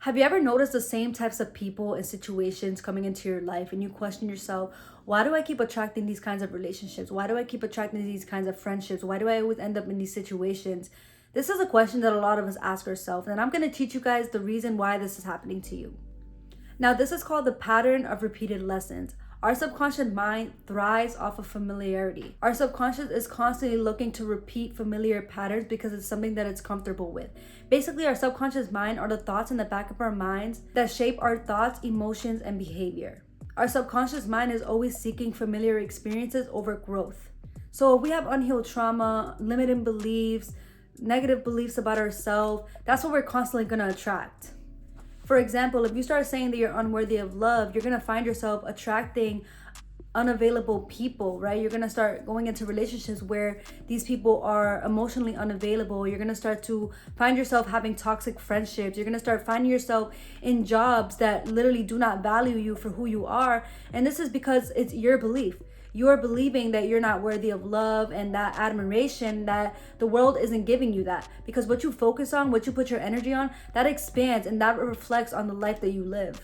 Have you ever noticed the same types of people and situations coming into your life and you question yourself, why do I keep attracting these kinds of relationships? Why do I keep attracting these kinds of friendships? Why do I always end up in these situations? This is a question that a lot of us ask ourselves, and I'm going to teach you guys the reason why this is happening to you. Now, this is called the pattern of repeated lessons. Our subconscious mind thrives off of familiarity. Our subconscious is constantly looking to repeat familiar patterns because it's something that it's comfortable with. Basically, our subconscious mind are the thoughts in the back of our minds that shape our thoughts, emotions, and behavior. Our subconscious mind is always seeking familiar experiences over growth. So if we have unhealed trauma, limiting beliefs, negative beliefs about ourselves, that's what we're constantly going to attract. For example, if you start saying that you're unworthy of love, you're going to find yourself attracting unavailable people, right? You're going to start going into relationships where these people are emotionally unavailable. You're going to start to find yourself having toxic friendships. You're going to start finding yourself in jobs that literally do not value you for who you are. And this is because it's your belief. You're believing that you're not worthy of love and that admiration, that the world isn't giving you that. Because what you focus on, what you put your energy on, that expands and that reflects on the life that you live.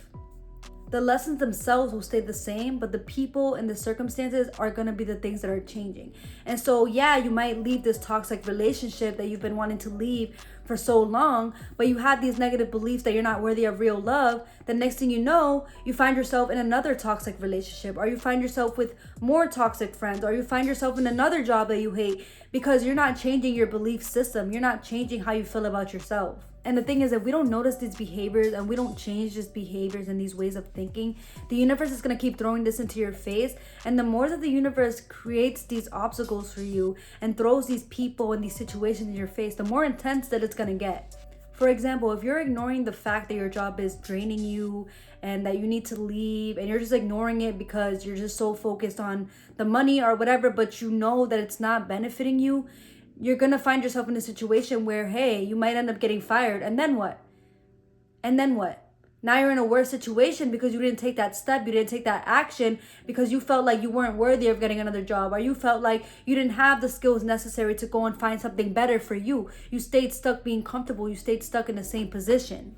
The lessons themselves will stay the same, but the people and the circumstances are going to be the things that are changing. And so, yeah, you might leave this toxic relationship that you've been wanting to leave for so long, but you had these negative beliefs that you're not worthy of real love. The next thing you know, you find yourself in another toxic relationship, or you find yourself with more toxic friends, or you find yourself in another job that you hate because you're not changing your belief system. You're not changing how you feel about yourself. And the thing is, if we don't notice these behaviors and we don't change these behaviors and these ways of thinking, the universe is going to keep throwing this into your face. And the more that the universe creates these obstacles for you and throws these people and these situations in your face, the more intense that it's going to get. For example, if you're ignoring the fact that your job is draining you and that you need to leave, and you're just ignoring it because you're just so focused on the money or whatever, but you know that it's not benefiting you, you're going to find yourself in a situation where, hey, you might end up getting fired. And then what? And then what? Now you're in a worse situation because you didn't take that step. You didn't take that action because you felt like you weren't worthy of getting another job, or you felt like you didn't have the skills necessary to go and find something better for you. You stayed stuck being comfortable. You stayed stuck in the same position.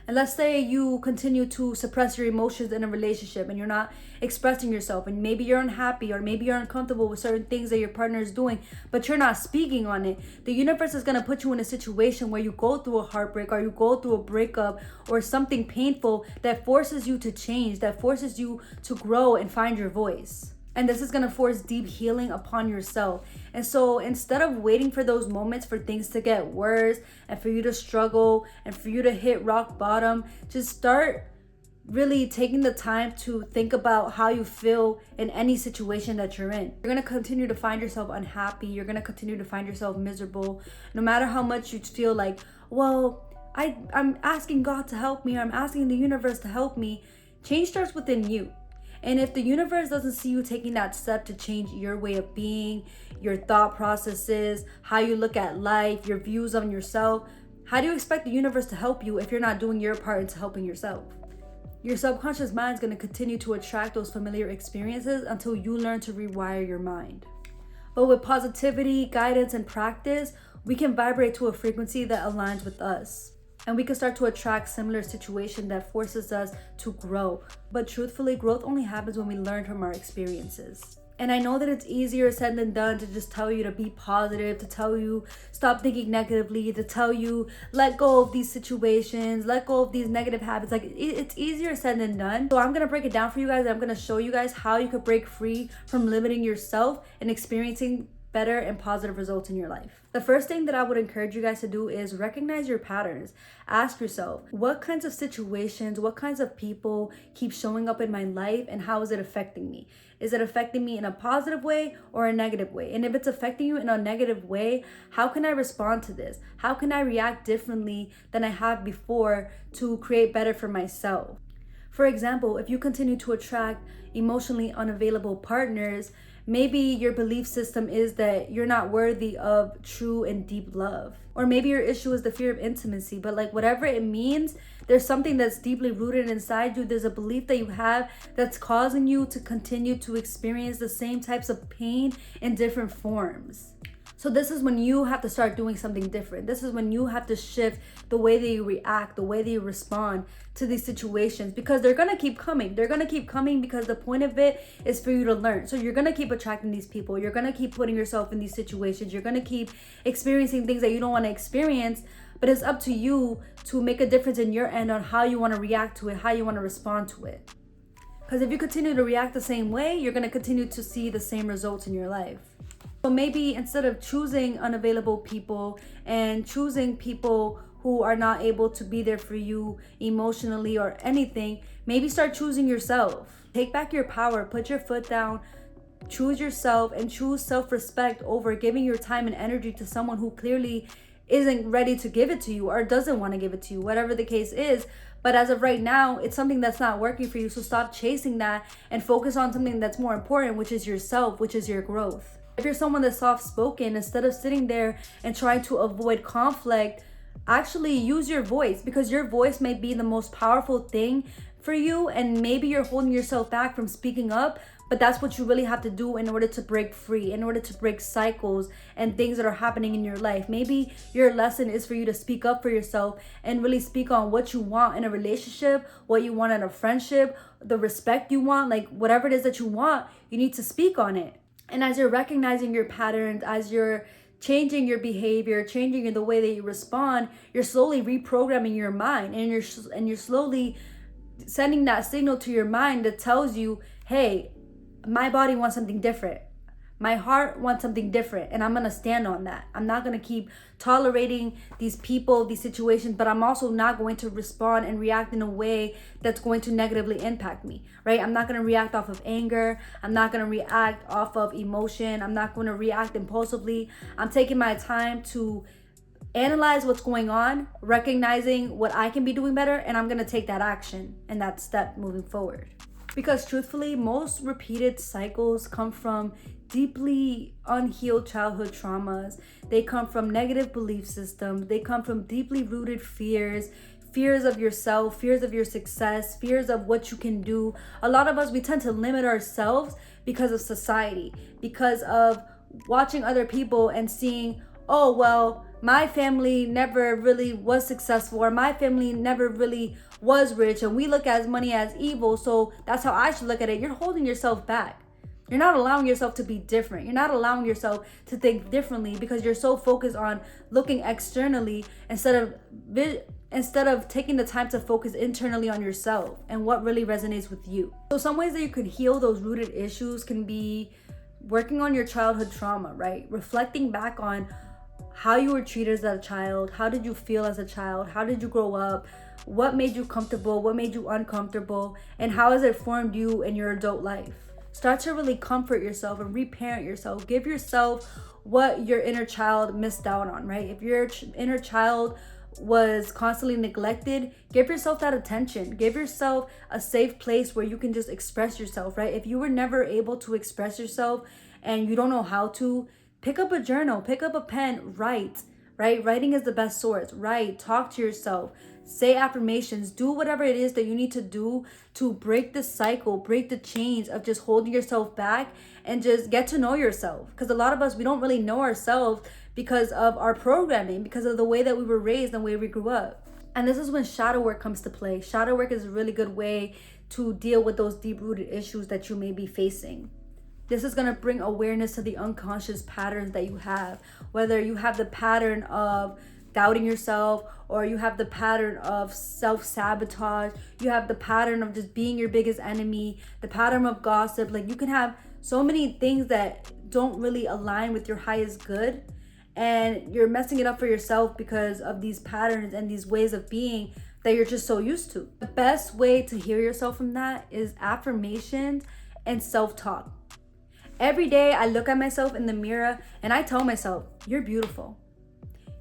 And let's say you continue to suppress your emotions in a relationship and you're not expressing yourself, and maybe you're unhappy or maybe you're uncomfortable with certain things that your partner is doing, but you're not speaking on it. The universe is going to put you in a situation where you go through a heartbreak or you go through a breakup or something painful that forces you to change, that forces you to grow and find your voice. And this is going to force deep healing upon yourself. And so instead of waiting for those moments for things to get worse and for you to struggle and for you to hit rock bottom, just start really taking the time to think about how you feel in any situation that you're in. You're going to continue to find yourself unhappy. You're going to continue to find yourself miserable. No matter how much you feel like, well, I'm asking God to help me, or I'm asking the universe to help me. Change starts within you. And if the universe doesn't see you taking that step to change your way of being, your thought processes, how you look at life, your views on yourself, how do you expect the universe to help you if you're not doing your part into helping yourself? Your subconscious mind is going to continue to attract those familiar experiences until you learn to rewire your mind. But with positivity, guidance, and practice, we can vibrate to a frequency that aligns with us. And we can start to attract similar situations that forces us to grow. But truthfully, growth only happens when we learn from our experiences. And I know that it's easier said than done to just tell you to be positive, to tell you stop thinking negatively, to tell you let go of these situations, let go of these negative habits. Like, it's easier said than done. So I'm going to break it down for you guys. I'm going to show you guys how you could break free from limiting yourself and experiencing better and positive results in your life. The first thing that I would encourage you guys to do is recognize your patterns. Ask yourself, what kinds of situations, what kinds of people keep showing up in my life, and how is it affecting me? Is it affecting me in a positive way or a negative way? And if it's affecting you in a negative way, how can I respond to this? How can I react differently than I have before to create better for myself? For example, if you continue to attract emotionally unavailable partners, maybe your belief system is that you're not worthy of true and deep love. Or maybe your issue is the fear of intimacy, but like whatever it means, there's something that's deeply rooted inside you. There's a belief that you have that's causing you to continue to experience the same types of pain in different forms. So this is when you have to start doing something different. This is when you have to shift the way that you react, the way that you respond to these situations, because they're going to keep coming. They're going to keep coming because the point of it is for you to learn. So you're going to keep attracting these people. You're going to keep putting yourself in these situations. You're going to keep experiencing things that you don't want to experience, but it's up to you to make a difference in your end on how you want to react to it, how you want to respond to it. Because if you continue to react the same way, you're going to continue to see the same results in your life. So maybe instead of choosing unavailable people and choosing people who are not able to be there for you emotionally or anything, maybe start choosing yourself. Take back your power, put your foot down, choose yourself, and choose self-respect over giving your time and energy to someone who clearly isn't ready to give it to you or doesn't want to give it to you, whatever the case is. But as of right now, it's something that's not working for you. So stop chasing that and focus on something that's more important, which is yourself, which is your growth. If you're someone that's soft-spoken, instead of sitting there and trying to avoid conflict, actually use your voice, because your voice may be the most powerful thing for you, and maybe you're holding yourself back from speaking up, but that's what you really have to do in order to break free, in order to break cycles and things that are happening in your life. Maybe your lesson is for you to speak up for yourself and really speak on what you want in a relationship, what you want in a friendship, the respect you want, like whatever it is that you want, you need to speak on it. And as you're recognizing your patterns, as you're changing your behavior, changing the way that you respond, you're slowly reprogramming your mind, and you're slowly sending that signal to your mind that tells you, hey, my body wants something different. My heart wants something different, and I'm going to stand on that. I'm not going to keep tolerating these people, these situations, but I'm also not going to respond and react in a way that's going to negatively impact me, right? I'm not going to react off of anger. I'm not going to react off of emotion. I'm not going to react impulsively. I'm taking my time to analyze what's going on, recognizing what I can be doing better, and I'm going to take that action and that step moving forward. Because truthfully, most repeated cycles come from deeply unhealed childhood traumas. They come from negative belief systems. They come from deeply rooted fears of yourself, fears of your success, fears of what you can do. A lot of us, we tend to limit ourselves because of society, because of watching other people and seeing, oh, well, my family never really was successful, or my family never really was rich, and we look at money as evil, so that's how I should look at it. You're holding yourself back. You're not allowing yourself to be different. You're not allowing yourself to think differently because you're so focused on looking externally instead of taking the time to focus internally on yourself and what really resonates with you. So some ways that you could heal those rooted issues can be working on your childhood trauma, right? Reflecting back on how you were treated as a child. How did you feel as a child? How did you grow up? What made you comfortable? What made you uncomfortable? And how has it formed you in your adult life? Start to really comfort yourself and reparent yourself. Give yourself what your inner child missed out on, right? If your inner child was constantly neglected, give yourself that attention. Give yourself a safe place where you can just express yourself, right? If you were never able to express yourself and you don't know how to, pick up a journal, pick up a pen, write, right? Writing is the best source. Write, talk to yourself, say affirmations, do whatever it is that you need to do to break the cycle, break the chains of just holding yourself back, and just get to know yourself. Because a lot of us, we don't really know ourselves because of our programming, because of the way that we were raised and the way we grew up. And this is when shadow work comes to play. Shadow work is a really good way to deal with those deep-rooted issues that you may be facing. This is going to bring awareness to the unconscious patterns that you have. Whether you have the pattern of doubting yourself, or you have the pattern of self-sabotage, you have the pattern of just being your biggest enemy, the pattern of gossip. Like, you can have so many things that don't really align with your highest good, and you're messing it up for yourself because of these patterns and these ways of being that you're just so used to. The best way to heal yourself from that is affirmations and self-talk. Every day I look at myself in the mirror and I tell myself, you're beautiful.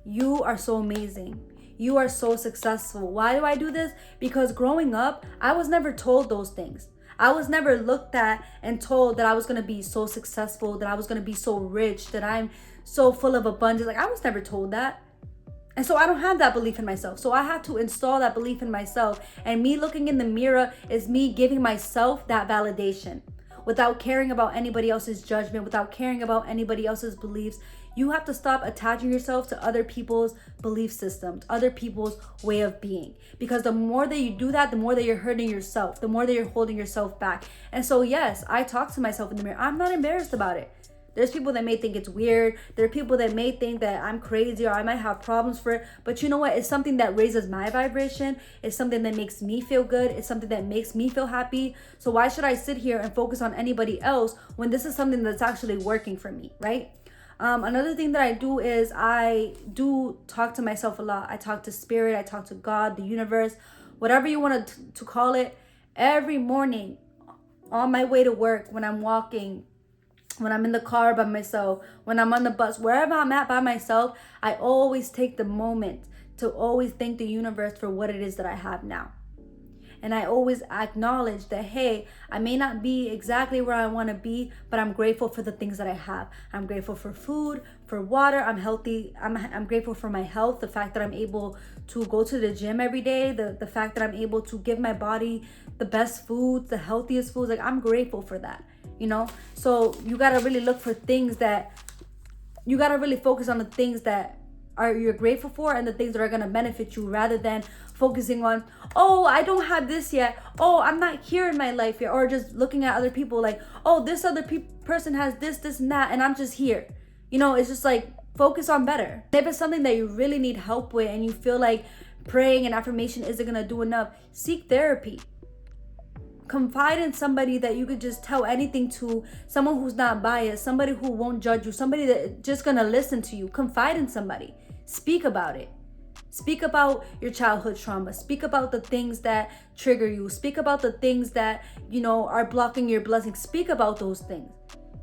You are so amazing. You are so successful. Why do I do this? Because growing up, I was never told those things. I was never looked at and told that I was going to be so successful, that I was going to be so rich, that I'm so full of abundance. Like, I was never told that. And so I don't have that belief in myself. So I have to install that belief in myself. And me looking in the mirror is me giving myself that validation. without caring about anybody else's judgment, without caring about anybody else's beliefs. You have to stop attaching yourself to other people's belief systems, other people's way of being. Because the more that you do that, the more that you're hurting yourself, the more that you're holding yourself back. And so, yes, I talk to myself in the mirror. I'm not embarrassed about it. There's people that may think it's weird. There are people that may think that I'm crazy or I might have problems for it. But you know what? It's something that raises my vibration. It's something that makes me feel good. It's something that makes me feel happy. So why should I sit here and focus on anybody else when this is something that's actually working for me, right? Another thing that I do is I do talk to myself a lot. I talk to spirit. I talk to God, the universe, whatever you want to call it. Every morning on my way to work, when I'm walking, when I'm in the car by myself, when I'm on the bus, wherever I'm at by myself, I always take the moment to always thank the universe for what it is that I have now. And I always acknowledge that, hey, I may not be exactly where I want to be, but I'm grateful for the things that I have. I'm grateful for food, for water. I'm healthy. I'm grateful for my health. The fact that I'm able to go to the gym every day. The fact that I'm able to give my body the best foods, the healthiest foods. Like, I'm grateful for that, you know? So you got to really look for things that, you got to really focus on the things that you're grateful for and the things that are going to benefit you, rather than focusing on, oh, I don't have this yet, oh, I'm not here in my life yet, or just looking at other people like, oh, this other person has this and that, and I'm just here. You know, it's just like, focus on better. If it's something that you really need help with and you feel like praying and affirmation isn't going to do enough, seek therapy. Confide in somebody that you could just tell anything to, someone who's not biased, somebody who won't judge you, somebody that's just gonna listen to you. Confide in somebody. Speak about it. Speak about your childhood trauma. Speak about the things that trigger you. Speak about the things that, you know, are blocking your blessings. Speak about those things.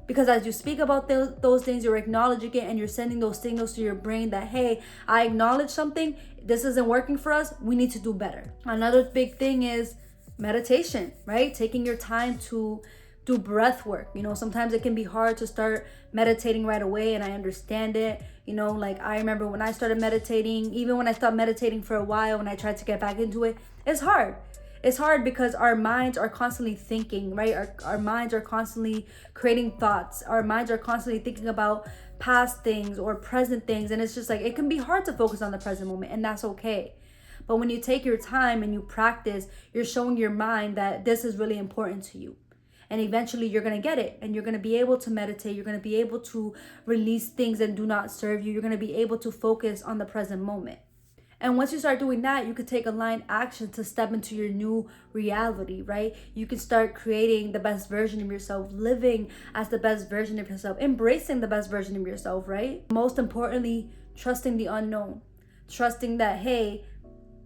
Because as you speak about those things, you're acknowledging it and you're sending those signals to your brain that, hey, I acknowledge something. This isn't working for us. We need to do better. Another big thing is meditation, right? Taking your time to do breath work. You know, sometimes it can be hard to start meditating right away, and I understand it. You know, like, I remember when I started meditating, even when I stopped meditating for a while, when I tried to get back into it, it's hard. It's hard because our minds are constantly thinking, right? Our minds are constantly creating thoughts. Our minds are constantly thinking about past things or present things. And it's just like, it can be hard to focus on the present moment, and that's okay. But when you take your time and you practice, you're showing your mind that this is really important to you. And eventually you're going to get it, and you're going to be able to meditate. You're going to be able to release things that do not serve you. You're going to be able to focus on the present moment. And once you start doing that, you could take aligned action to step into your new reality, right? You can start creating the best version of yourself, living as the best version of yourself, embracing the best version of yourself, right? Most importantly, trusting the unknown. Trusting that, hey,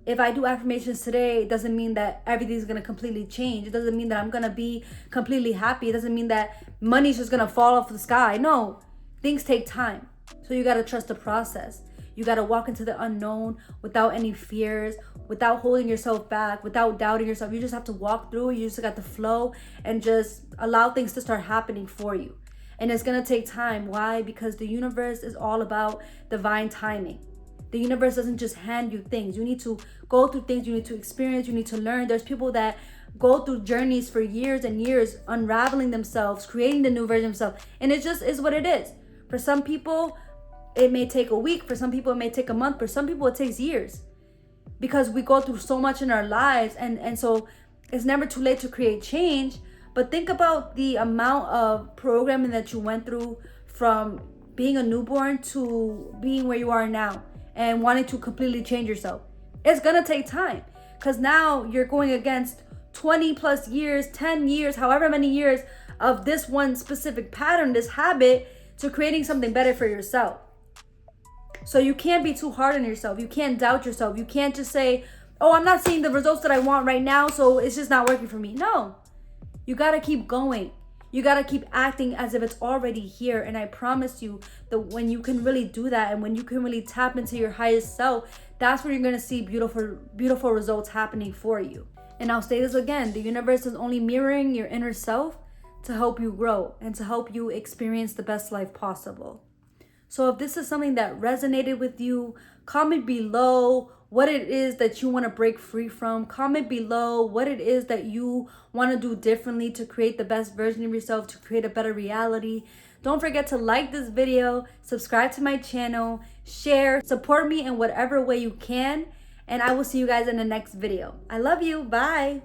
if I do affirmations today, it doesn't mean that everything's going to completely change. It doesn't mean that I'm going to be completely happy. It doesn't mean that money's just going to fall off the sky. No, things take time. So you got to trust the process. You got to walk into the unknown without any fears, without holding yourself back, without doubting yourself. You just have to walk through it. You just got to flow and just allow things to start happening for you. And it's going to take time. Why? Because the universe is all about divine timing. The universe doesn't just hand you things. You need to go through things. You need to experience. You need to learn. There's people that go through journeys for years and years, unraveling themselves, creating the new version of themselves. And it just is what it is. For some people, it may take a week. For some people, it may take a month. For some people, it takes years. Because we go through so much in our lives. And so it's never too late to create change. But think about the amount of programming that you went through from being a newborn to being where you are now, and wanting to completely change yourself. It's gonna take time, because now you're going against 20 plus years, 10 years, however many years of this one specific pattern, this habit, to creating something better for yourself. So you can't be too hard on yourself. You can't doubt yourself. You can't just say, oh, I'm not seeing the results that I want right now, so it's just not working for me. No, you gotta keep going. You got to keep acting as if it's already here. And I promise you that when you can really do that, and when you can really tap into your highest self, that's when you're going to see beautiful, beautiful results happening for you. And I'll say this again, the universe is only mirroring your inner self to help you grow and to help you experience the best life possible. So if this is something that resonated with you, comment below what it is that you want to break free from. Comment below what it is that you want to do differently to create the best version of yourself, to create a better reality. Don't forget to like this video, subscribe to my channel, share, support me in whatever way you can, and I will see you guys in the next video. I love you. Bye.